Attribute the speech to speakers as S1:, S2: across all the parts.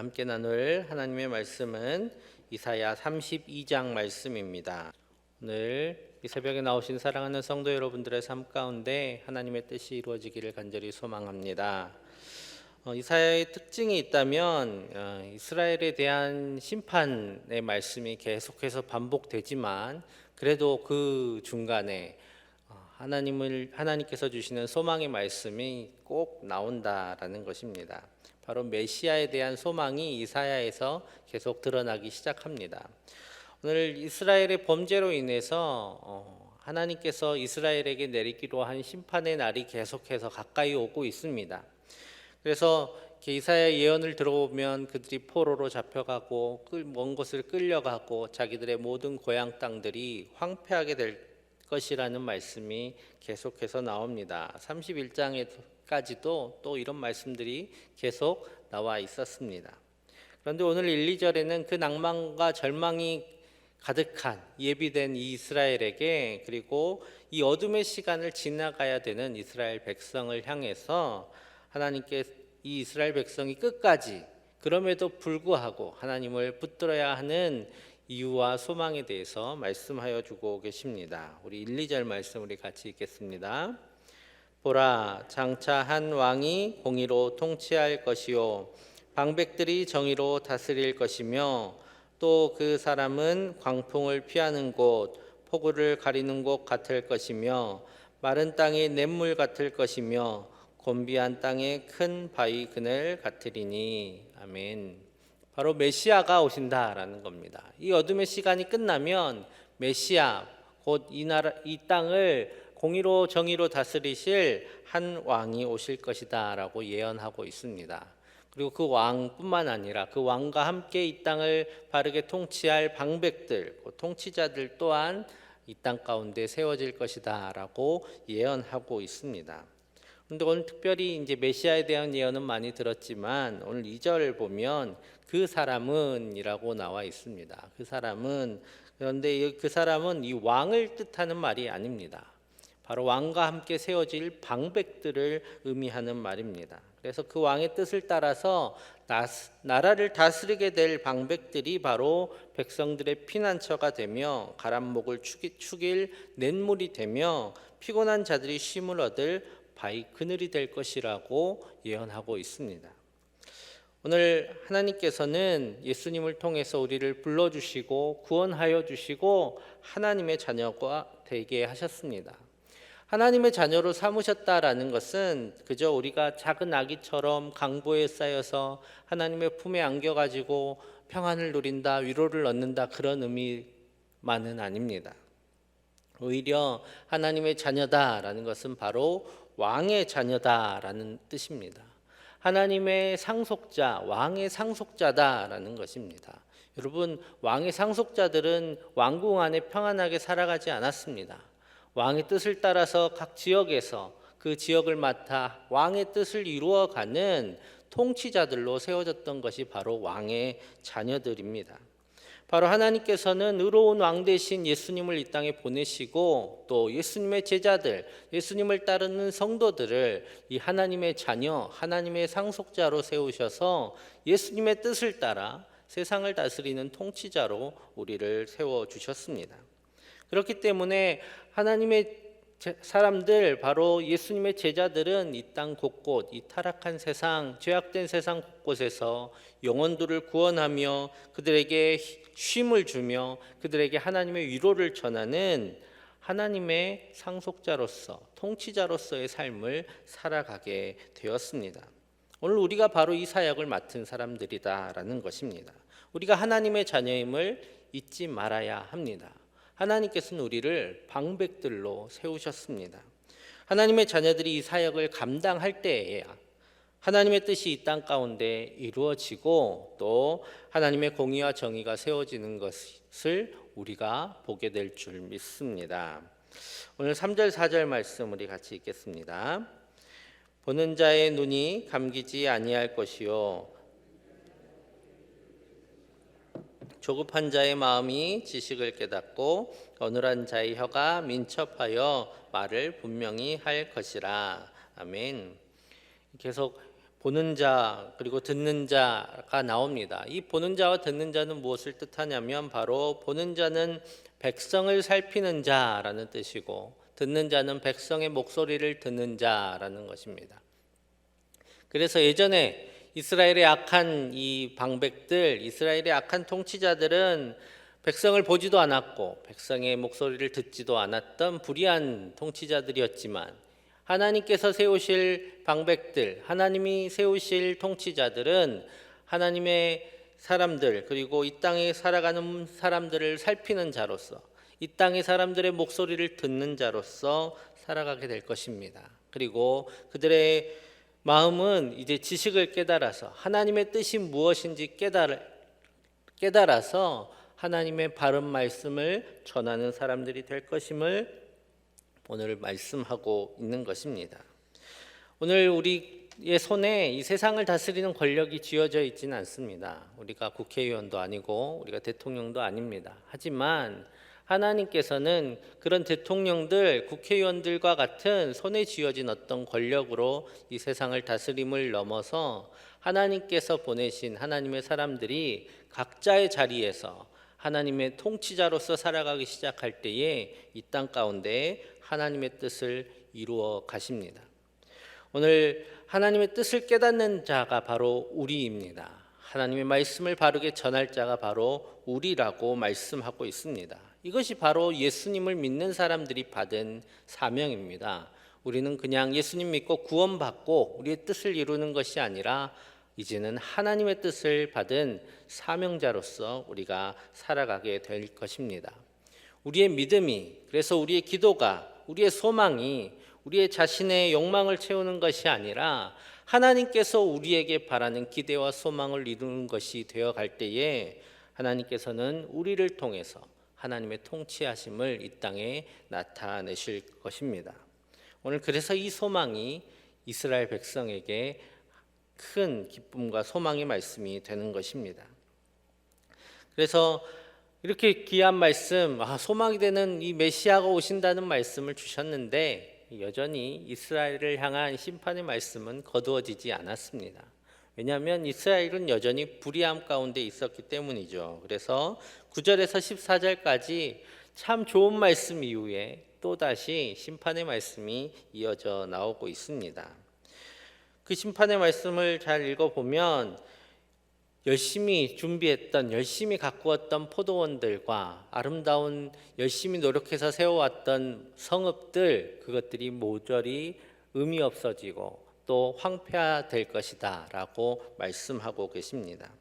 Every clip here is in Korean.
S1: 함께 나눌 하나님의 말씀은 이사야 32장 말씀입니다. 오늘 이 새벽에 나오신 사랑하는 성도 여러분들의 삶 가운데 하나님의 뜻이 이루어지기를 간절히 소망합니다. 이사야의 특징이 있다면 이스라엘에 대한 심판의 말씀이 계속해서 반복되지만 그래도 그 중간에 하나님께서 주시는 소망의 말씀이 꼭 나온다라는 것입니다. 바로 메시아에 대한 소망이 이사야에서 계속 드러나기 시작합니다. 오늘 이스라엘의 범죄로 인해서 하나님께서 이스라엘에게 내리기로 한 심판의 날이 계속해서 가까이 오고 있습니다. 그래서 이사야의 예언을 들어보면 그들이 포로로 잡혀가고 먼 곳을 끌려가고 자기들의 모든 고향 땅들이 황폐하게 될 것이라는 말씀이 계속해서 나옵니다. 31장까지도 또 이런 말씀들이 계속 나와 있었습니다. 그런데 오늘 1, 2절에는 그 낭만과 절망이 가득한 예비된 이 이스라엘에게, 그리고 이 어둠의 시간을 지나가야 되는 이스라엘 백성을 향해서 하나님께 이 이스라엘 백성이 끝까지 그럼에도 불구하고 하나님을 붙들어야 하는 이유와 소망에 대해서 말씀하여 주고 계십니다. 우리 1, 2절 말씀 우리 같이 읽겠습니다. 보라, 장차 한 왕이 공의로 통치할 것이요 방백들이 정의로 다스릴 것이며 또 그 사람은 광풍을 피하는 곳, 폭우를 가리는 곳 같을 것이며 마른 땅의 냇물 같을 것이며 곤비한 땅의 큰 바위 그늘 같으리니. 아멘. 바로 메시아가 오신다라는 겁니다. 이 어둠의 시간이 끝나면 메시아, 곧 이 땅을 공의로 정의로 다스리실 한 왕이 오실 것이다라고 예언하고 있습니다. 그리고 그 왕뿐만 아니라 그 왕과 함께 이 땅을 바르게 통치할 방백들, 통치자들 또한 이 땅 가운데 세워질 것이다라고 예언하고 있습니다. 그런데 오늘 특별히 이제 메시아에 대한 예언은 많이 들었지만 오늘 2절을 보면 그 사람은이라고 나와 있습니다. 그 사람은, 그런데 그 사람은 이 왕을 뜻하는 말이 아닙니다. 바로 왕과 함께 세워질 방백들을 의미하는 말입니다. 그래서 그 왕의 뜻을 따라서 나라를 다스리게 될 방백들이 바로 백성들의 피난처가 되며 가람목을 축일 냇물이 되며 피곤한 자들이 쉼을 얻을 바위 그늘이 될 것이라고 예언하고 있습니다. 오늘 하나님께서는 예수님을 통해서 우리를 불러주시고 구원하여 주시고 하나님의 자녀가 되게 하셨습니다. 하나님의 자녀로 삼으셨다라는 것은 그저 우리가 작은 아기처럼 강보에 쌓여서 하나님의 품에 안겨가지고 평안을 누린다, 위로를 얻는다, 그런 의미만은 아닙니다. 오히려 하나님의 자녀다라는 것은 바로 왕의 자녀다라는 뜻입니다. 하나님의 상속자, 왕의 상속자다라는 것입니다. 여러분, 왕의 상속자들은 왕궁 안에 평안하게 살아가지 않았습니다. 왕의 뜻을 따라서 각 지역에서 그 지역을 맡아 왕의 뜻을 이루어가는 통치자들로 세워졌던 것이 바로 왕의 자녀들입니다. 바로 하나님께서는 의로운 왕 대신 예수님을 이 땅에 보내시고 또 예수님의 제자들, 예수님을 따르는 성도들을 이 하나님의 자녀, 하나님의 상속자로 세우셔서 예수님의 뜻을 따라 세상을 다스리는 통치자로 우리를 세워주셨습니다. 그렇기 때문에 하나님의 사람들, 바로 예수님의 제자들은 이 땅 곳곳, 이 타락한 세상, 죄악된 세상 곳곳에서 영혼들을 구원하며 그들에게 쉼을 주며 그들에게 하나님의 위로를 전하는 하나님의 상속자로서, 통치자로서의 삶을 살아가게 되었습니다. 오늘 우리가 바로 이 사역을 맡은 사람들이다라는 것입니다. 우리가 하나님의 자녀임을 잊지 말아야 합니다. 하나님께서는 우리를 방백들로 세우셨습니다. 하나님의 자녀들이 이 사역을 감당할 때에야 하나님의 뜻이 이 땅 가운데 이루어지고 또 하나님의 공의와 정의가 세워지는 것을 우리가 보게 될 줄 믿습니다. 오늘 3절 4절 말씀 우리 같이 읽겠습니다. 보는 자의 눈이 감기지 아니할 것이요 조급한 자의 마음이 지식을 깨닫고 어눌한 자의 혀가 민첩하여 말을 분명히 할 것이라. 아멘. 계속 보는 자 그리고 듣는 자가 나옵니다. 이 보는 자와 듣는 자는 무엇을 뜻하냐면 바로 보는 자는 백성을 살피는 자라는 뜻이고 듣는 자는 백성의 목소리를 듣는 자라는 것입니다. 그래서 예전에 이스라엘의 악한 이 방백들, 이스라엘의 악한 통치자들은 백성을 보지도 않았고 백성의 목소리를 듣지도 않았던 불의한 통치자들이었지만 하나님께서 세우실 방백들, 하나님이 세우실 통치자들은 하나님의 사람들 그리고 이 땅에 살아가는 사람들을 살피는 자로서 이 땅의 사람들의 목소리를 듣는 자로서 살아가게 될 것입니다. 그리고 그들의 마음은 이제 지식을 깨달아서 하나님의 뜻이 무엇인지 깨달아서 하나님의 바른 말씀을 전하는 사람들이 될 것임을 오늘 말씀하고 있는 것입니다. 오늘 우리의 손에 이 세상을 다스리는 권력이 쥐어져 있지는 않습니다. 우리가 국회의원도 아니고 우리가 대통령도 아닙니다. 하지만 하나님께서는 그런 대통령들, 국회의원들과 같은 손에 쥐어진 어떤 권력으로 이 세상을 다스림을 넘어서 하나님께서 보내신 하나님의 사람들이 각자의 자리에서 하나님의 통치자로서 살아가기 시작할 때에 이 땅 가운데 하나님의 뜻을 이루어 가십니다. 오늘 하나님의 뜻을 깨닫는 자가 바로 우리입니다. 하나님의 말씀을 바르게 전할 자가 바로 우리라고 말씀하고 있습니다. 이것이 바로 예수님을 믿는 사람들이 받은 사명입니다. 우리는 그냥 예수님 믿고 구원받고 우리의 뜻을 이루는 것이 아니라 이제는 하나님의 뜻을 받은 사명자로서 우리가 살아가게 될 것입니다. 우리의 믿음이, 그래서 우리의 기도가, 우리의 소망이 우리의 자신의 욕망을 채우는 것이 아니라 하나님께서 우리에게 바라는 기대와 소망을 이루는 것이 되어갈 때에 하나님께서는 우리를 통해서 하나님의 통치하심을 이 땅에 나타내실 것입니다. 오늘 그래서 이 소망이 이스라엘 백성에게 큰 기쁨과 소망의 말씀이 되는 것입니다. 그래서 이렇게 귀한 말씀, 소망이 되는 이 메시아가 오신다는 말씀을 주셨는데 여전히 이스라엘을 향한 심판의 말씀은 거두어지지 않았습니다. 왜냐하면 이스라엘은 여전히 불의함 가운데 있었기 때문이죠. 그래서 9절에서 14절까지 참 좋은 말씀 이후에 또다시 심판의 말씀이 이어져 나오고 있습니다. 그 심판의 말씀을 잘 읽어보면 열심히 준비했던, 열심히 가꾸었던 포도원들과 아름다운 열심히 노력해서 세워왔던 성읍들, 그것들이 모조리 의미 없어지고 또 황폐화될 것이다 라고 말씀하고 계십니다.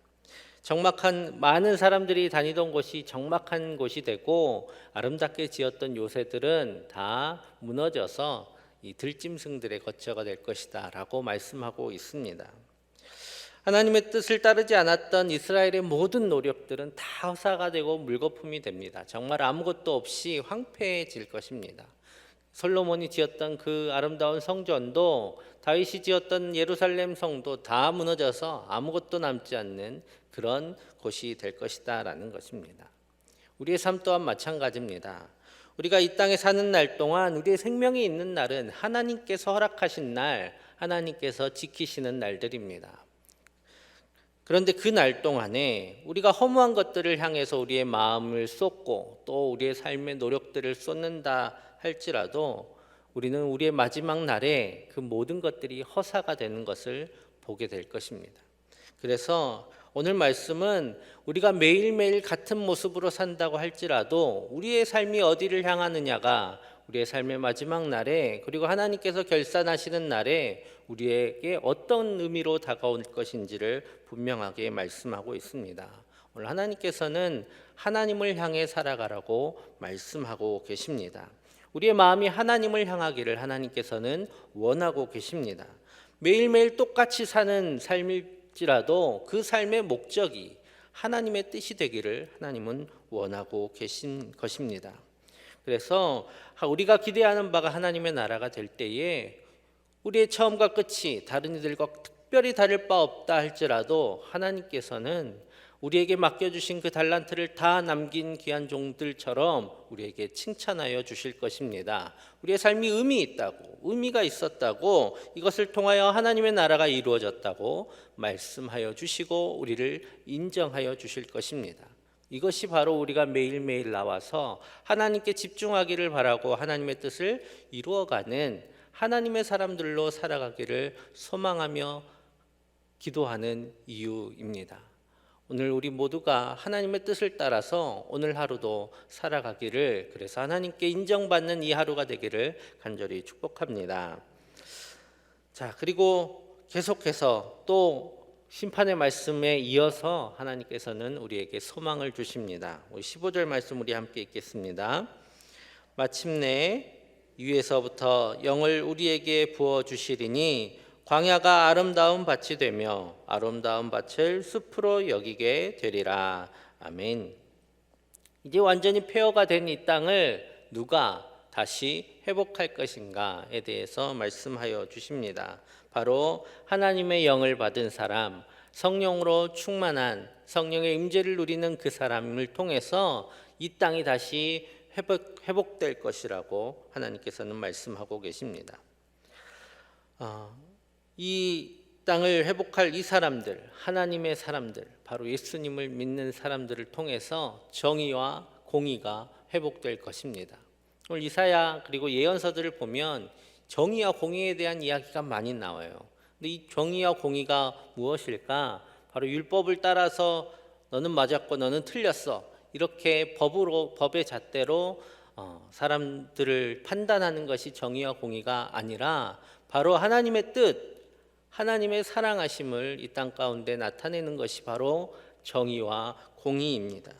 S1: 적막한 많은 사람들이 다니던 곳이 적막한 곳이 되고 아름답게 지었던 요새들은 다 무너져서 이 들짐승들의 거처가 될 것이다 라고 말씀하고 있습니다. 하나님의 뜻을 따르지 않았던 이스라엘의 모든 노력들은 다 허사가 되고 물거품이 됩니다. 정말 아무것도 없이 황폐해질 것입니다. 솔로몬이 지었던 그 아름다운 성전도 다윗이 지었던 예루살렘 성도 다 무너져서 아무것도 남지 않는 그런 곳이 될 것이다 라는 것입니다. 우리의 삶 또한 마찬가지입니다. 우리가 이 땅에 사는 날 동안 우리의 생명이 있는 날은 하나님께서 허락하신 날, 하나님께서 지키시는 날들입니다. 그런데 그 날 동안에 우리가 허무한 것들을 향해서 우리의 마음을 쏟고 또 우리의 삶의 노력들을 쏟는다 할지라도 우리는 우리의 마지막 날에 그 모든 것들이 허사가 되는 것을 보게 될 것입니다. 그래서 오늘 말씀은 우리가 매일매일 같은 모습으로 산다고 할지라도 우리의 삶이 어디를 향하느냐가 우리의 삶의 마지막 날에 그리고 하나님께서 결산하시는 날에 우리에게 어떤 의미로 다가올 것인지를 분명하게 말씀하고 있습니다. 오늘 하나님께서는 하나님을 향해 살아가라고 말씀하고 계십니다. 우리의 마음이 하나님을 향하기를 하나님께서는 원하고 계십니다. 매일매일 똑같이 사는 삶일지라도 그 삶의 목적이 하나님의 뜻이 되기를 하나님은 원하고 계신 것입니다. 그래서 우리가 기대하는 바가 하나님의 나라가 될 때에 우리의 처음과 끝이 다른 이들과 특별히 다를 바 없다 할지라도 하나님께서는 우리에게 맡겨주신 그 달란트를 다 남긴 귀한 종들처럼 우리에게 칭찬하여 주실 것입니다. 우리의 삶이 의미가 있었다고, 이것을 통하여 하나님의 나라가 이루어졌다고 말씀하여 주시고 우리를 인정하여 주실 것입니다. 이것이 바로 우리가 매일매일 나와서 하나님께 집중하기를 바라고 하나님의 뜻을 이루어가는 하나님의 사람들로 살아가기를 소망하며 기도하는 이유입니다. 오늘 우리 모두가 하나님의 뜻을 따라서 오늘 하루도 살아가기를, 그래서 하나님께 인정받는 이 하루가 되기를 간절히 축복합니다. 자, 그리고 계속해서 또 심판의 말씀에 이어서 하나님께서는 우리에게 소망을 주십니다. 우리 15절 말씀 우리 함께 읽겠습니다. 마침내 위에서부터 영을 우리에게 부어 주시리니 광야가 아름다운 밭이 되며 아름다운 밭을 숲으로 여기게 되리라. 아멘. 이제 완전히 폐허가 된 이 땅을 누가 다시 회복할 것인가에 대해서 말씀하여 주십니다. 바로 하나님의 영을 받은 사람, 성령으로 충만한 성령의 임재를 누리는 그 사람을 통해서 이 땅이 다시 회복될 것이라고 하나님께서는 말씀하고 계십니다. 이 땅을 회복할 이 사람들, 하나님의 사람들, 바로 예수님을 믿는 사람들을 통해서 정의와 공의가 회복될 것입니다. 오늘 이사야 그리고 예언서들을 보면 정의와 공의에 대한 이야기가 많이 나와요. 근데 이 정의와 공의가 무엇일까? 바로 율법을 따라서 너는 맞았고 너는 틀렸어, 이렇게 법의 잣대로 사람들을 판단하는 것이 정의와 공의가 아니라 바로 하나님의 뜻, 하나님의 사랑하심을 이 땅 가운데 나타내는 것이 바로 정의와 공의입니다.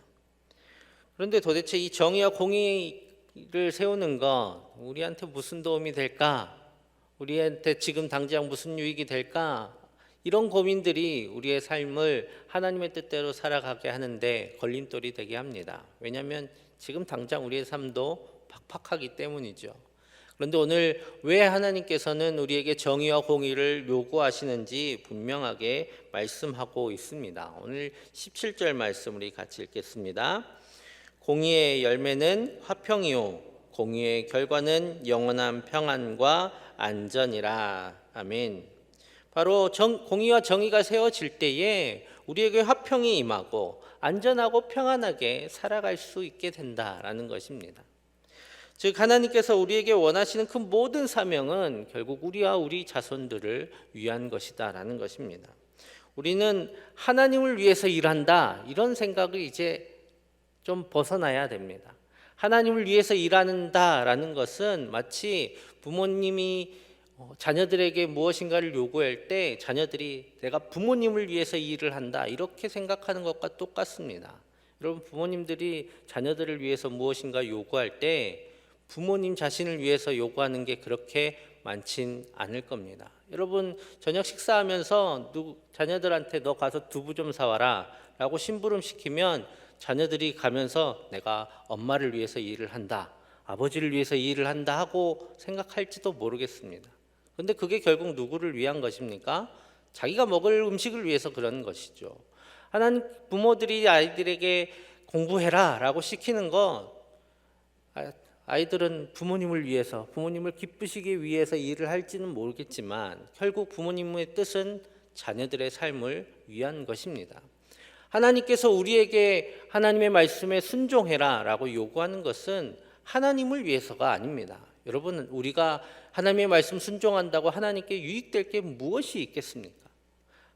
S1: 그런데 도대체 이 정의와 공의를 세우는 것 우리한테 무슨 도움이 될까? 우리한테 지금 당장 무슨 유익이 될까? 이런 고민들이 우리의 삶을 하나님의 뜻대로 살아가게 하는데 걸림돌이 되게 합니다. 왜냐하면 지금 당장 우리의 삶도 팍팍하기 때문이죠. 그런데 오늘 왜 하나님께서는 우리에게 정의와 공의를 요구하시는지 분명하게 말씀하고 있습니다. 오늘 17절 말씀 우리 같이 읽겠습니다. 공의의 열매는 화평이요 공의의 결과는 영원한 평안과 안전이라. 아멘. 바로 공의와 정의가 세워질 때에 우리에게 화평이 임하고 안전하고 평안하게 살아갈 수 있게 된다라는 것입니다. 즉 하나님께서 우리에게 원하시는 그 모든 사명은 결국 우리와 우리 자손들을 위한 것이다라는 것입니다. 우리는 하나님을 위해서 일한다, 이런 생각을 이제 좀 벗어나야 됩니다. 하나님을 위해서 일한다라는 것은 마치 부모님이 자녀들에게 무엇인가를 요구할 때 자녀들이 내가 부모님을 위해서 일을 한다, 이렇게 생각하는 것과 똑같습니다. 여러분, 부모님들이 자녀들을 위해서 무엇인가 요구할 때 부모님 자신을 위해서 요구하는 게 그렇게 많진 않을 겁니다. 여러분, 저녁 식사하면서 자녀들한테 너 가서 두부 좀 사와라 라고 심부름 시키면 자녀들이 가면서 내가 엄마를 위해서 일을 한다, 아버지를 위해서 일을 한다 하고 생각할지도 모르겠습니다. 그런데 그게 결국 누구를 위한 것입니까? 자기가 먹을 음식을 위해서 그런 것이죠. 하나님, 부모들이 아이들에게 공부해라 라고 시키는 건 아이들은 부모님을 위해서, 부모님을 기쁘시기 위해서 일을 할지는 모르겠지만 결국 부모님의 뜻은 자녀들의 삶을 위한 것입니다. 하나님께서 우리에게 하나님의 말씀에 순종해라 라고 요구하는 것은 하나님을 위해서가 아닙니다. 여러분, 우리가 하나님의 말씀 순종한다고 하나님께 유익될 게 무엇이 있겠습니까?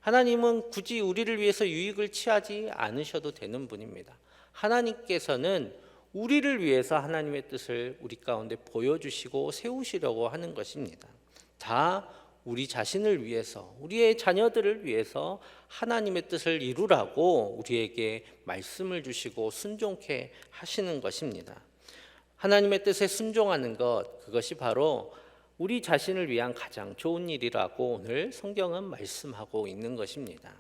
S1: 하나님은 굳이 우리를 위해서 유익을 취하지 않으셔도 되는 분입니다. 하나님께서는 우리를 위해서 하나님의 뜻을 우리 가운데 보여주시고 세우시려고 하는 것입니다. 다 우리 자신을 위해서, 우리의 자녀들을 위해서 하나님의 뜻을 이루라고 우리에게 말씀을 주시고 순종케 하시는 것입니다. 하나님의 뜻에 순종하는 것, 그것이 바로 우리 자신을 위한 가장 좋은 일이라고 오늘 성경은 말씀하고 있는 것입니다.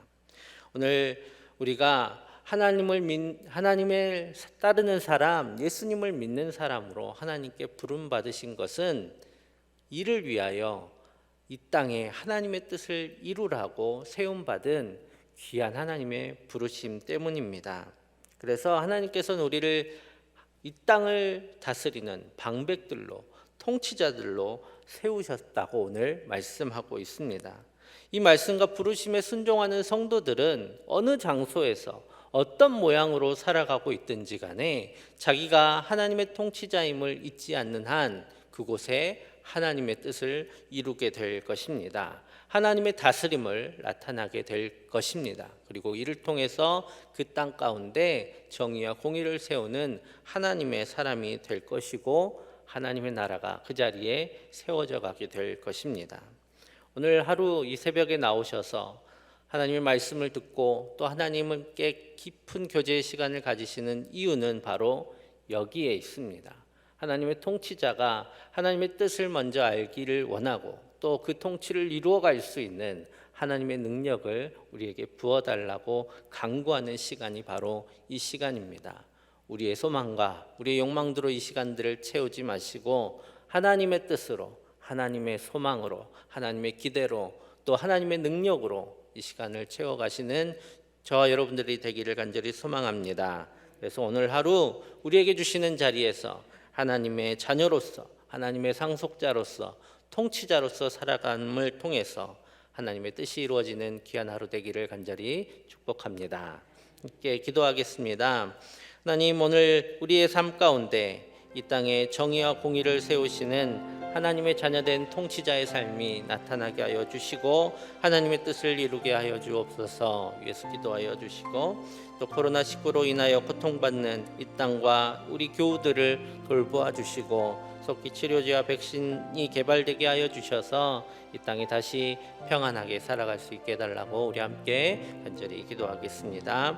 S1: 오늘 우리가 하나님을 따르는 사람, 예수님을 믿는 사람으로 하나님께 부름 받으신 것은 이를 위하여 이 땅에 하나님의 뜻을 이루라고 세움받은 귀한 하나님의 부르심 때문입니다. 그래서 하나님께서는 우리를 이 땅을 다스리는 방백들로, 통치자들로 세우셨다고 오늘 말씀하고 있습니다. 이 말씀과 부르심에 순종하는 성도들은 어느 장소에서 어떤 모양으로 살아가고 있든지 간에 자기가 하나님의 통치자임을 잊지 않는 한 그곳에 하나님의 뜻을 이루게 될 것입니다. 하나님의 다스림을 나타나게 될 것입니다. 그리고 이를 통해서 그 땅 가운데 정의와 공의를 세우는 하나님의 사람이 될 것이고 하나님의 나라가 그 자리에 세워져 가게 될 것입니다. 오늘 하루 이 새벽에 나오셔서 하나님의 말씀을 듣고 또 하나님께 깊은 교제의 시간을 가지시는 이유는 바로 여기에 있습니다. 하나님의 통치자가 하나님의 뜻을 먼저 알기를 원하고 또 그 통치를 이루어갈 수 있는 하나님의 능력을 우리에게 부어달라고 간구하는 시간이 바로 이 시간입니다. 우리의 소망과 우리의 욕망대로 이 시간들을 채우지 마시고 하나님의 뜻으로, 하나님의 소망으로, 하나님의 기대로 또 하나님의 능력으로 이 시간을 채워가시는 저와 여러분들이 되기를 간절히 소망합니다. 그래서 오늘 하루 우리에게 주시는 자리에서 하나님의 자녀로서, 하나님의 상속자로서, 통치자로서 살아감을 통해서 하나님의 뜻이 이루어지는 귀한 하루 되기를 간절히 축복합니다. 함께 기도하겠습니다. 하나님, 오늘 우리의 삶 가운데 이 땅에 정의와 공의를 세우시는 하나님의 자녀된 통치자의 삶이 나타나게 하여 주시고 하나님의 뜻을 이루게 하여 주옵소서. 위에서 기도하여 주시고 또 코로나19로 인하여 고통받는 이 땅과 우리 교우들을 돌보아 주시고 속히 치료제와 백신이 개발되게 하여 주셔서 이 땅에 다시 평안하게 살아갈 수 있게 해달라고 우리 함께 간절히 기도하겠습니다.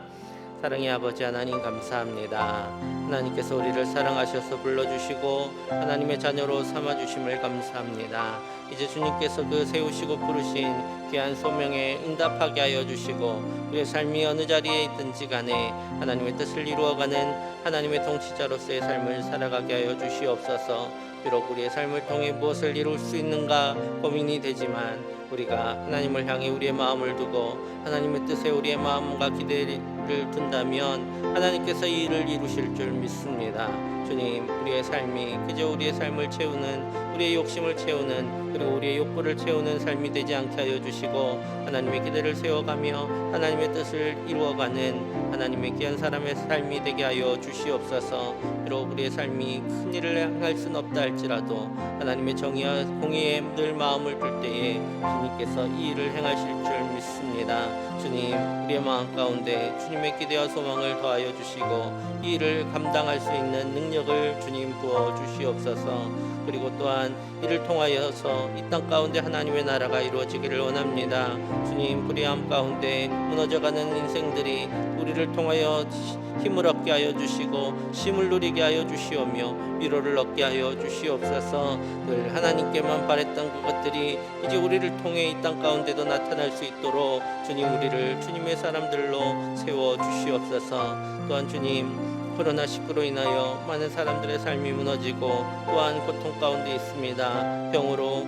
S1: 사랑의 아버지 하나님, 감사합니다. 하나님께서 우리를 사랑하셔서 불러주시고 하나님의 자녀로 삼아주심을 감사합니다. 이제 주님께서 그 세우시고 부르신 귀한 소명에 응답하게 하여 주시고 우리의 삶이 어느 자리에 있든지 간에 하나님의 뜻을 이루어가는 하나님의 통치자로서의 삶을 살아가게 하여 주시옵소서. 비록 우리의 삶을 통해 무엇을 이룰 수 있는가 고민이 되지만 우리가 하나님을 향해 우리의 마음을 두고 하나님의 뜻에 우리의 마음과 기대를 둔다면 하나님께서 이 일을 이루실 줄 믿습니다. 주님, 우리의 삶이 그저 우리의 삶을 채우는, 우리의 욕심을 채우는, 그리고 우리의 욕구를 채우는 삶이 되지 않게 하여 주시고 하나님의 기대를 세워가며 하나님의 뜻을 이루어가는 하나님의 귀한 사람의 삶이 되게 하여 주시옵소서. 비록 우리의 삶이 큰 일을 행할 수는 없다 할지라도 하나님의 정의와 공의에 늘 마음을 둘 때에 주님께서 이 일을 행하실 줄 믿습니다. 주님, 우리의 마음 가운데 주님의 기대와 소망을 더하여 주시고 이 일을 감당할 수 있는 능력을 주님 부어 주시옵소서. 그리고 또한 이를 통하여서 이 땅 가운데 하나님의 나라가 이루어지기를 원합니다. 주님, 불의함 가운데 무너져가는 인생들이 우리를 통하여 힘을 얻게 하여 주시고 쉼을 누리게 하여 주시오며 위로를 얻게 하여 주시옵소서. 늘 하나님께만 바랬던 그것들이 이제 우리를 통해 이 땅 가운데도 나타날 수 있도록 주님, 우리를 주님의 사람들로 세워 주시옵소서. 또한 주님, 코로나19로 인하여 많은 사람들의 삶이 무너지고 또한 고통 가운데 있습니다. 병으로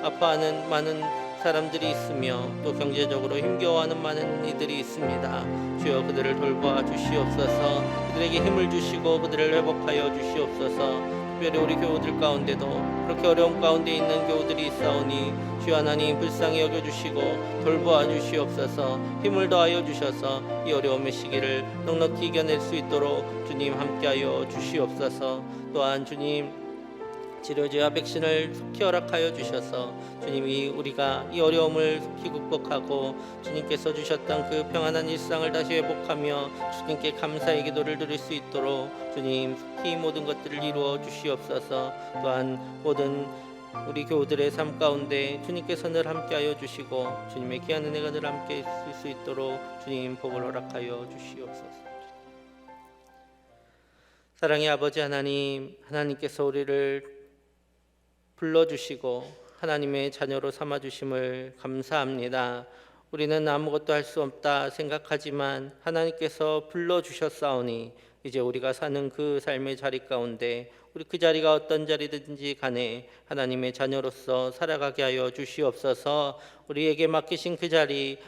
S1: 아파하는 많은 사람들이 있으며 또 경제적으로 힘겨워하는 많은 이들이 있습니다. 주여, 그들을 돌보아 주시옵소서. 그들에게 힘을 주시고 그들을 회복하여 주시옵소서. 특별히 우리 교우들 가운데도 그렇게 어려움 가운데 있는 교우들이 있사오니 주여 하나님, 불쌍히 여겨주시고 돌보아 주시옵소서. 힘을 더하여 주셔서 이 어려움의 시기를 넉넉히 이겨낼 수 있도록 주님 함께하여 주시옵소서. 또한 주님, 치료제와 백신을 속히 허락하여 주셔서 주님이 우리가 이 어려움을 속히 극복하고 주님께서 주셨던 그 평안한 일상을 다시 회복하며 주님께 감사의 기도를 드릴 수 있도록 주님, 속히 모든 것들을 이루어 주시옵소서. 또한 모든 우리 교우들의 삶 가운데 주님께서 늘 함께하여 주시고 주님의 귀한 은혜가 늘 함께 있을 수 있도록 주님, 복을 허락하여 주시옵소서. 사랑의 아버지 하나님, 하나님께서 우리를 불러주시고 하나님의 자녀로 삼아주심을 감사합니다. 우리는 아무것도 할 수 없다 생각하지만 하나님께서 불러주셨사오니 이제 우리가 사는 그 삶의 자리 가운데 우리 그 자리가 어떤 자리든지 간에 하나님의 자녀로서 살아가게 하여 주시옵소서. 우리에게 맡기신 그 자리,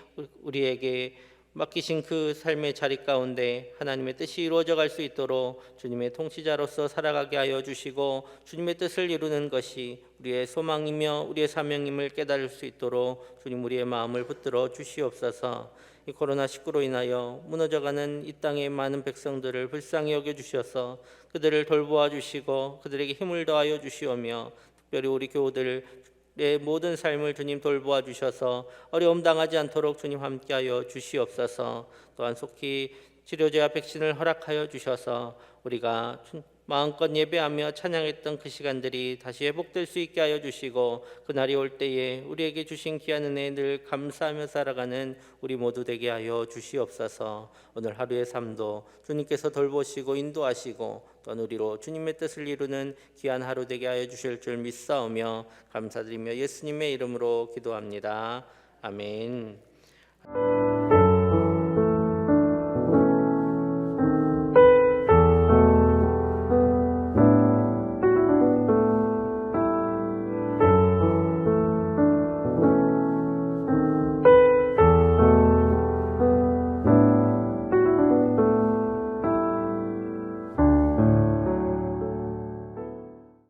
S1: 우리에게 맡기신 그 삶의 자리 가운데 하나님의 뜻이 이루어져 갈 수 있도록 주님의 통치자로서 살아가게 하여 주시고, 주님의 뜻을 이루는 것이 우리의 소망이며 우리의 사명임을 깨달을 수 있도록 주님 우리의 마음을 붙들어 주시옵소서. 이 코로나19로 인하여 무너져가는 이 땅의 많은 백성들을 불쌍히 여겨주셔서 그들을 돌보아 주시고 그들에게 힘을 더하여 주시오며, 특별히 우리 교우들 내 모든 삶을 주님 돌보아 주셔서 어려움 당하지 않도록 주님 함께하여 주시옵소서. 또한 속히 치료제와 백신을 허락하여 주셔서 우리가 마음껏 예배하며 찬양했던 그 시간들이 다시 회복될 수 있게 하여 주시고, 그날이 올 때에 우리에게 주신 귀한 은혜에 늘 감사하며 살아가는 우리 모두 되게 하여 주시옵소서. 오늘 하루의 삶도 주님께서 돌보시고 인도하시고 또한 우리로 주님의 뜻을 이루는 귀한 하루 되게 하여 주실 줄 믿사오며 감사드리며 예수님의 이름으로 기도합니다. 아멘.